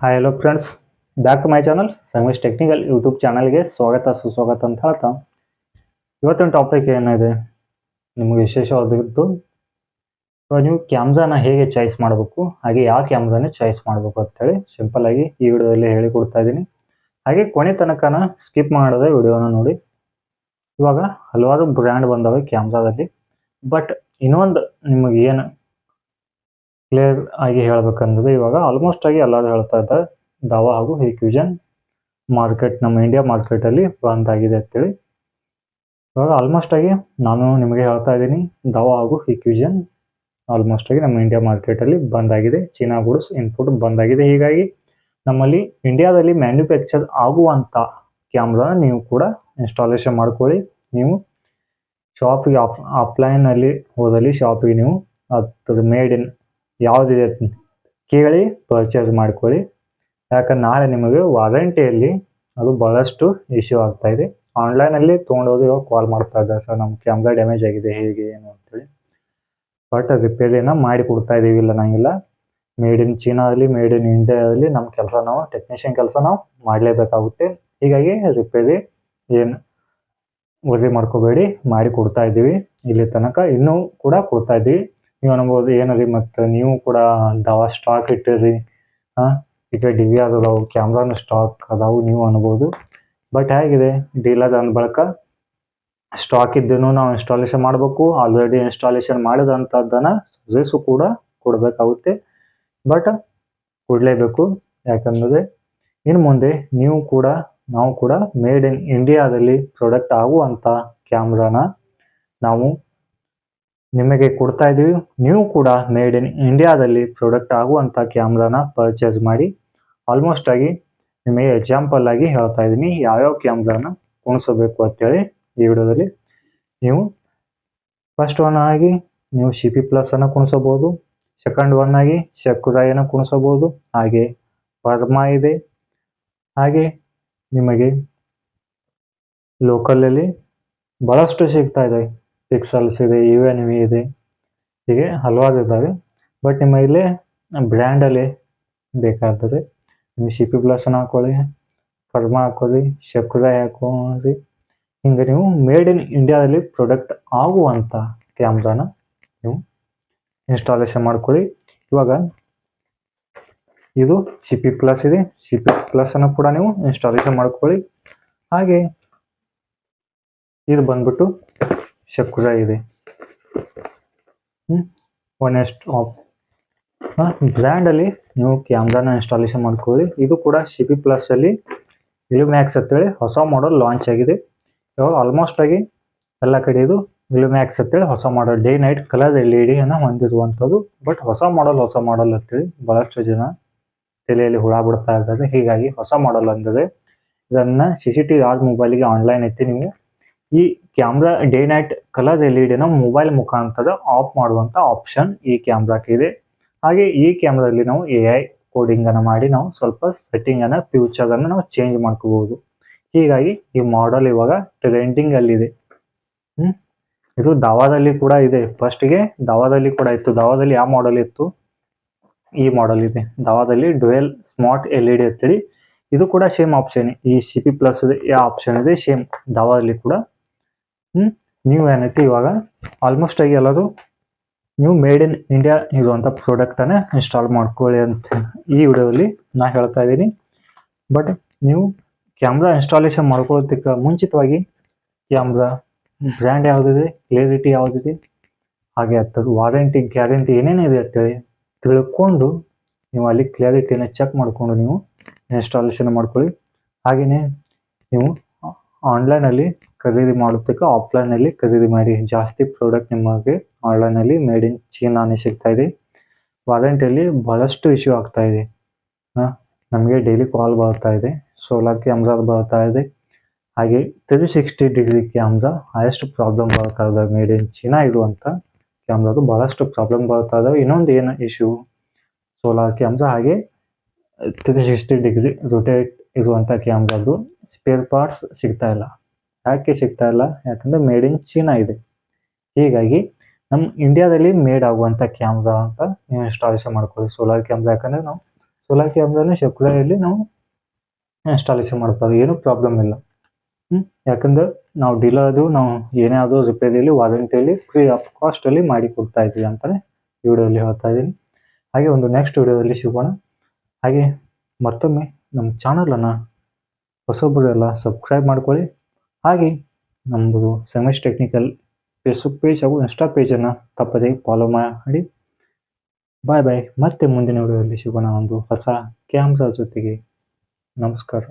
Hi hello friends, back to my channel Sangamesh technical YouTube ಚಾನಲ್ಗೆ ಸ್ವಾಗತ ಸುಸ್ವಾಗತ ಅಂತ ಹೇಳ್ತಾ ಇವತ್ತಿನ ಟಾಪಿಕ್ ಏನಿದೆ ನಿಮಗೆ ವಿಶೇಷವಾದದ್ದು. ನೀವು ಕ್ಯಾಮ್ರಾನ ಹೇಗೆ ಚಾಯ್ಸ್ ಮಾಡಬೇಕು, ಹಾಗೆ ಯಾವ ಕ್ಯಾಮ್ರಾನ ಚಾಯ್ಸ್ ಮಾಡಬೇಕು ಅಂತೇಳಿ ಸಿಂಪಲ್ ಆಗಿ ಈ ವಿಡಿಯೋದಲ್ಲಿ ಹೇಳಿಕೊಡ್ತಾ ಇದ್ದೀನಿ. ಹಾಗೆ ಕೊನೆ ತನಕನ ಸ್ಕಿಪ್ ಮಾಡದೆ ವಿಡಿಯೋನ ನೋಡಿ. ಇವಾಗ ಹಲವಾರು ಬ್ರ್ಯಾಂಡ್ ಬಂದವೆ ಕ್ಯಾಮ್ರಾದಲ್ಲಿ, ಬಟ್ ಇನ್ನೊಂದು ನಿಮಗೆ ಏನು ಕ್ಲಿಯರ್ ಆಗಿ ಹೇಳ್ಬೇಕಂದ್ರೆ, ಇವಾಗ ಆಲ್ಮೋಸ್ಟ್ ಆಗಿ ಎಲ್ಲರೂ ಹೇಳ್ತಾ ಇದ್ದಾರೆ ದಾವಾ ಹಾಗೂ ಹಿಕ್ವಿಷನ್ ಮಾರ್ಕೆಟ್ ನಮ್ಮ ಇಂಡಿಯಾ ಮಾರ್ಕೆಟಲ್ಲಿ ಬಂದ್ ಆಗಿದೆ ಅಂತೇಳಿ. ಇವಾಗ ಆಲ್ಮೋಸ್ಟ್ ಆಗಿ ನಾನು ನಿಮಗೆ ಹೇಳ್ತಾ ಇದ್ದೀನಿ, ದಾವಾ ಹಾಗೂ ಹಿಕ್ವಿಷನ್ ಆಲ್ಮೋಸ್ಟ್ ಆಗಿ ನಮ್ಮ ಇಂಡಿಯಾ ಮಾರ್ಕೆಟಲ್ಲಿ ಬಂದ್ ಆಗಿದೆ. ಚೀನಾ ಗೂಡ್ಸ್ ಇನ್ಪುಟ್ ಬಂದ್ ಆಗಿದೆ. ಹೀಗಾಗಿ ನಮ್ಮಲ್ಲಿ ಇಂಡಿಯಾದಲ್ಲಿ ಮ್ಯಾನುಫ್ಯಾಕ್ಚರ್ ಆಗುವಂಥ ಕ್ಯಾಮ್ರಾನ ನೀವು ಕೂಡ ಇನ್ಸ್ಟಾಲೇಷನ್ ಮಾಡ್ಕೊಳ್ಳಿ. ನೀವು ಶಾಪಿಗೆ ಆಫ್ಲೈನಲ್ಲಿ ಹೋದಲ್ಲಿ ಶಾಪಿಗೆ ನೀವು ಅದ್ರ ಮೇಡ್ ಇನ್ ಯಾವುದಿದೆ ಕೇಳಿ ಪರ್ಚೇಸ್ ಮಾಡ್ಕೊಳ್ಳಿ. ಯಾಕಂದ್ರೆ ನಾಳೆ ನಿಮಗೆ ವಾರಂಟಿಯಲ್ಲಿ ಅದು ಭಾಳಷ್ಟು ಇಶ್ಯೂ ಆಗ್ತಾ ಇದೆ. ಆನ್ಲೈನಲ್ಲಿ ತೊಗೊಂಡೋಗಿ ಇವಾಗ ಕಾಲ್ ಮಾಡ್ತಾ ಇದ್ದಾರೆ, ಸರ್ ನಮ್ಮ ಕ್ಯಾಮ್ರಾ ಡ್ಯಾಮೇಜ್ ಆಗಿದೆ ಹೇಗೆ ಏನು ಅಂತೇಳಿ. ಬಟ್ ರಿಪೇರಿನ ಮಾಡಿ ಕೊಡ್ತಾ ಇದ್ದೀವಿ, ಇಲ್ಲ ನಂಗಿಲ್ಲ. ಮೇಡ್ ಇನ್ ಚೀನಾದಲ್ಲಿ ಮೇಡ್ ಇನ್ ಇಂಡಿಯಾದಲ್ಲಿ ನಮ್ಮ ಕೆಲಸ ನಾವು ಟೆಕ್ನಿಷಿಯನ್ ಕೆಲಸ ನಾವು ಮಾಡಲೇಬೇಕಾಗುತ್ತೆ. ಹೀಗಾಗಿ ರಿಪೇರಿ ಏನು ವರಿ ಮಾಡ್ಕೋಬೇಡಿ, ಮಾಡಿ ಕೊಡ್ತಾ ಇದ್ದೀವಿ. ಇಲ್ಲಿ ತನಕ ಇನ್ನೂ ಕೂಡ ಕೊಡ್ತಾ ಇದ್ದೀವಿ. ನೀವು ಅನ್ಬೋದು ಏನರಿ ಮತ್ತು ನೀವು ಕೂಡ ದಾವಾ ಸ್ಟಾಕ್ ಇಟ್ಟಿರಿ, ಈಗ ಡಿ ವಿ ಆರ್ ಅದಾವು, ಕ್ಯಾಮ್ರಾನ ಸ್ಟಾಕ್ ಅದಾವು ನೀವು ಅನ್ಬೋದು. ಬಟ್ ಹೇಗಿದೆ, ಡೀಲರ್ ಅಂದ ಬಳಿಕ ಸ್ಟಾಕ್ ಇದ್ದೂ ನಾವು ಇನ್ಸ್ಟಾಲೇಷನ್ ಮಾಡಬೇಕು. ಆಲ್ರೆಡಿ ಇನ್ಸ್ಟಾಲೇಷನ್ ಮಾಡಿದಂಥದ್ದನ್ನು ಸರ್ವಿಸು ಕೂಡ ಕೊಡಬೇಕಾಗುತ್ತೆ. ಬಟ್ ಕೊಡಲೇಬೇಕು, ಯಾಕಂದರೆ ಇನ್ನು ಮುಂದೆ ನೀವು ಕೂಡ ನಾವು ಕೂಡ ಮೇಡ್ ಇನ್ ಇಂಡಿಯಾದಲ್ಲಿ ಪ್ರಾಡಕ್ಟ್ ಆಗುವಂಥ ಕ್ಯಾಮ್ರಾನ ನಾವು ನಿಮಗೆ ಕೊಡ್ತಾ ಇದ್ದೀವಿ. ನೀವು ಕೂಡ ಮೇಡ್ ಇನ್ ಇಂಡಿಯಾದಲ್ಲಿ ಪ್ರಾಡಕ್ಟ್ ಆಗುವಂಥ ಕ್ಯಾಮ್ರಾನ ಪರ್ಚೇಸ್ ಮಾಡಿ. ಆಲ್ಮೋಸ್ಟ್ ಆಗಿ ನಿಮಗೆ ಎಕ್ಸಾಂಪಲ್ ಆಗಿ ಹೇಳ್ತಾ ಇದ್ದೀನಿ ಯಾವ್ಯಾವ ಕ್ಯಾಮ್ರಾನ ಕುಣಿಸಬೇಕು ಅಂತೇಳಿ ಈ ವಿಡಿಯೋದಲ್ಲಿ. ನೀವು ಫಸ್ಟ್ ಒನ್ ಆಗಿ ನೀವು ಸಿ ಪಿ ಪ್ಲಸ್ ಅನ್ನು ಕುಣಿಸಬಹುದು. ಸೆಕೆಂಡ್ ಒನ್ ಆಗಿ ಶಕುರಾಯನ್ನು ಕುಣಿಸಬಹುದು. ಹಾಗೆ ವರ್ಮಾ ಇದೆ. ಹಾಗೆ ನಿಮಗೆ ಲೋಕಲಲ್ಲಿ ಭಾಳಷ್ಟು ಸಿಗ್ತಾ ಇದೆ. ಪಿಕ್ಸಲ್ಸ್ ಇದೆ, ಯು ಎನ್ ವಿ ಇದೆ, ಹೀಗೆ ಹಲವಾರು ಇದ್ದಾವೆ. ಬಟ್ ನಿಮ್ಮಲ್ಲಿ ಬ್ರ್ಯಾಂಡಲ್ಲಿ ಬೇಕಾಗ್ತದೆ. ನೀವು ಸಿ ಪಿ ಪ್ಲಸ್ನ ಹಾಕೊಳ್ಳಿ, ಫರ್ಮಾ ಹಾಕೊಳ್ಳಿ, ಶಕುರಾಯ್ ಹಾಕೊಳ್ಳಿ. ಹಿಂಗೆ ನೀವು ಮೇಡ್ ಇನ್ ಇಂಡಿಯಾದಲ್ಲಿ ಪ್ರಾಡಕ್ಟ್ ಆಗುವಂಥ ಕ್ಯಾಮ್ರಾನ ನೀವು ಇನ್ಸ್ಟಾಲೇಷನ್ ಮಾಡ್ಕೊಳ್ಳಿ. ಇವಾಗ ಇದು ಸಿ ಪಿ ಪ್ಲಸ್ ಇದೆ, ಸಿ ಪಿ ಪ್ಲಸ್ಸನ್ನು ಕೂಡ ನೀವು ಇನ್ಸ್ಟಾಲೇಷನ್ ಮಾಡ್ಕೊಳ್ಳಿ. ಹಾಗೆ ಇದು ಬಂದ್ಬಿಟ್ಟು ಶಕುರಾಯ್ ಇದೆ. ಒನೆಸ್ಟ್ ಬ್ರ್ಯಾಂಡಲ್ಲಿ ನೀವು ಕ್ಯಾಮ್ರಾನ ಇನ್ಸ್ಟಾಲೇಷನ್ ಮಾಡ್ಕೊಳ್ಳಿ. ಇದು ಕೂಡ ಸಿ ಪಿ ಪ್ಲಸ್ಸಲ್ಲಿ ಇಲ್ಯೂಮ್ಯಾಕ್ಸ್ ಅಂತೇಳಿ ಹೊಸ ಮಾಡೆಲ್ ಲಾಂಚ್ ಆಗಿದೆ. ಇವಾಗ ಆಲ್ಮೋಸ್ಟ್ ಆಗಿ ಎಲ್ಲ ಕಡೆ ಇದು ಇಲ್ಯೂಮ್ಯಾಕ್ಸ್ ಅಂತೇಳಿ ಹೊಸ model day night colour LED ಅನ್ನು ಹೊಂದಿರುವಂಥದ್ದು. ಬಟ್ ಹೊಸ ಮಾಡೆಲ್ ಅಂತೇಳಿ ಭಾಳಷ್ಟು ಜನ ತಲೆಯಲ್ಲಿ ಹುಳ ಬಿಡ್ತಾ ಇದ್ದಾರೆ. ಹೀಗಾಗಿ ಹೊಸ ಮಾಡೆಲ್ ಅಂದಿದೆ. ಇದನ್ನು CCTV ಯಾರ ಮೊಬೈಲಿಗೆ ಆನ್ಲೈನ್ ಐತಿ, ನೀವು ಈ camera day night colour LED mobile ಮುಖಾಂತರ ಆಫ್ ಮಾಡುವಂಥ ಆಪ್ಷನ್ ಈ ಕ್ಯಾಮ್ರಾಕ್ಕೆ ಇದೆ. ಹಾಗೆ ಈ ಕ್ಯಾಮ್ರಾದಲ್ಲಿ ನಾವು AI ಕೋಡಿಂಗನ್ನು ಮಾಡಿ ನಾವು ಸ್ವಲ್ಪ ಸೆಟ್ಟಿಂಗನ್ನು ಫ್ಯೂಚರನ್ನು ನಾವು ಚೇಂಜ್ ಮಾಡ್ಕೋಬಹುದು. ಹೀಗಾಗಿ ಈ ಮಾಡೆಲ್ ಇವಾಗ ಟ್ರೆಂಡಿಂಗಲ್ಲಿದೆ. ಇದು ದಾವಾದಲ್ಲಿ ಕೂಡ ಇದೆ. ಫಸ್ಟಿಗೆ ದಾವಾದಲ್ಲಿ ಕೂಡ ಇತ್ತು. ದಾವಾದಲ್ಲಿ ಯಾವ ಮಾಡೆಲ್ ಇತ್ತು, ಈ ಮಾಡೆಲ್ ಇದೆ. ದಾವಾದಲ್ಲಿ ಡ್ಯುಯಲ್ ಸ್ಮಾರ್ಟ್ LED ಅಂತೇಳಿ ಇದು ಕೂಡ ಸೇಮ್ ಆಪ್ಷನ್. ಈ ಸಿ ಪಿ ಪ್ಲಸ್ ಯಾವ ಆಪ್ಷನ್ ಇದೆ ಸೇಮ್ ದಾವಾದಲ್ಲಿ ಕೂಡ. ನೀವು ಏನೈತಿ ಇವಾಗ ಆಲ್ಮೋಸ್ಟ್ ಆಗಿ ಎಲ್ಲರೂ ನೀವು ಮೇಡ್ ಇನ್ ಇಂಡಿಯಾ ಇರುವಂಥ ಪ್ರಾಡಕ್ಟನ್ನು ಇನ್ಸ್ಟಾಲ್ ಮಾಡ್ಕೊಳ್ಳಿ ಅಂತ ಈ ವಿಡಿಯೋದಲ್ಲಿ ನಾನು ಹೇಳ್ತಾ ಇದ್ದೀನಿ. ಬಟ್ ನೀವು ಕ್ಯಾಮ್ರಾ ಇನ್ಸ್ಟಾಲೇಷನ್ ಮಾಡ್ಕೊಳ್ಳೋದಕ್ಕೆ ಮುಂಚಿತವಾಗಿ ಕ್ಯಾಮ್ರಾ ಬ್ರ್ಯಾಂಡ್ ಯಾವುದಿದೆ, ಕ್ಲಿಯರಿಟಿ ಯಾವುದಿದೆ, ಹಾಗೆ ಆಗ್ತದೆ ವಾರಂಟಿ ಗ್ಯಾರಂಟಿ ಏನೇನಿದೆ ಅಂತೇಳಿ ತಿಳ್ಕೊಂಡು ನೀವು ಅಲ್ಲಿ ಕ್ಲಿಯರಿಟಿನ ಚೆಕ್ ಮಾಡಿಕೊಂಡು ನೀವು ಇನ್ಸ್ಟಾಲೇಷನ್ ಮಾಡ್ಕೊಳ್ಳಿ. ಹಾಗೆಯೇ ನೀವು ಆನ್ಲೈನಲ್ಲಿ ಖರೀದಿ ಮಾಡೋದಕ್ಕೆ ಆಫ್ಲೈನಲ್ಲಿ ಖರೀದಿ ಮಾಡಿ. ಜಾಸ್ತಿ ಪ್ರಾಡಕ್ಟ್ ನಿಮಗೆ ಆನ್ಲೈನಲ್ಲಿ ಮೇಡ್ ಇನ್ ಚೀನಾನೇ ಸಿಗ್ತಾ ಇದೆ. ವಾರಂಟಿಯಲ್ಲಿ ಭಾಳಷ್ಟು ಇಶ್ಯೂ ಆಗ್ತಾ ಇದೆ. ನಮಗೆ ಡೈಲಿ ಕಾಲ್ ಬರ್ತಾ ಇದೆ, ಸೋಲಾರ್ ಕ್ಯಾಮ್ರಾ ಬರ್ತಾ ಇದೆ. ಹಾಗೆ 360 ಡಿಗ್ರಿ ಕ್ಯಾಮ್ರಾ ಹೈಯೆಸ್ಟ್ ಪ್ರಾಬ್ಲಮ್ ಬರ್ತಾ ಇದೆ. ಮೇಡ್ ಇನ್ ಚೀನಾ ಇರುವಂಥ ಕ್ಯಾಮ್ರಾದು ಭಾಳಷ್ಟು ಪ್ರಾಬ್ಲಮ್ ಬರ್ತಾ ಇದ್ದಾವೆ. ಇನ್ನೊಂದು ಏನು ಇಶ್ಯೂ, ಸೋಲಾರ್ ಕ್ಯಾಮ್ರಾ ಹಾಗೆ 360 ಡಿಗ್ರಿ ರೊಟೇಟ್ ಇರುವಂಥ ಕ್ಯಾಮ್ರಾದು ಸ್ಪೇರ್ ಪಾರ್ಟ್ಸ್ ಸಿಗ್ತಾ ಇಲ್ಲ. ಯಾಕೆ ಸಿಗ್ತಾ ಇಲ್ಲ, ಯಾಕಂದರೆ ಮೇಡ್ ಇನ್ ಚೀನಾ ಇದೆ. ಹೀಗಾಗಿ ನಮ್ಮ ಇಂಡಿಯಾದಲ್ಲಿ ಮೇಡ್ ಆಗುವಂಥ ಕ್ಯಾಮ್ರಾ ಅಂತ ನೀವು ಇನ್ಸ್ಟಾಲೇಷನ್ ಮಾಡ್ಕೊಳ್ಳಿ ಸೋಲಾರ್ ಕ್ಯಾಮ್ರಾ. ಯಾಕಂದರೆ ನಾವು ಸೋಲಾರ್ ಕ್ಯಾಮ್ರಾನ ಶೆಪ್ರಲ್ಲಿ ನಾವು ಇನ್ಸ್ಟಾಲೇಷನ್ ಮಾಡ್ತಾರೆ, ಏನೂ ಪ್ರಾಬ್ಲಮ್ ಇಲ್ಲ. ಯಾಕಂದ್ರೆ ನಾವು ಡೀಲರ್ ಅದು ನಾವು ಏನೇ ಆದರೂ ರಿಪೇರಿಯಲ್ಲಿ ವಾರಂಟಿಯಲ್ಲಿ ಫ್ರೀ ಆಫ್ ಕಾಸ್ಟಲ್ಲಿ ಮಾಡಿ ಕೊಡ್ತಾ ಇದ್ದೀವಿ ಅಂತಲೇ ಈ ವಿಡಿಯೋದಲ್ಲಿ ಹೇಳ್ತಾ ಇದ್ದೀನಿ. ಹಾಗೆ ಒಂದು ನೆಕ್ಸ್ಟ್ ವಿಡಿಯೋದಲ್ಲಿ ಸಿಗೋಣ. ಹಾಗೆ ಮತ್ತೊಮ್ಮೆ ನಮ್ಮ ಚಾನಲನ್ನು ಹೊಸೊಬ್ಬರೆಲ್ಲ ಸಬ್ಸ್ಕ್ರೈಬ್ ಮಾಡ್ಕೊಳ್ಳಿ. ಹಾಗೆ ನಮ್ಮದು ಸಂಗಮೇಶ್ ಟೆಕ್ನಿಕಲ್ ಫೇಸ್ಬುಕ್ ಪೇಜ್ ಹಾಗೂ ಇನ್ಸ್ಟಾ ಪೇಜನ್ನು ತಪ್ಪದೇ ಫಾಲೋ ಮಾಡಿ. ಬಾಯ್ ಬಾಯ್. ಮತ್ತೆ ಮುಂದಿನ ವಿಡಿಯೋದಲ್ಲಿ ಸಿಗೋಣ ಒಂದು ಹೊಸ ಕ್ಯಾಮ್ರಾ ಜೊತೆಗೆ. ನಮಸ್ಕಾರ.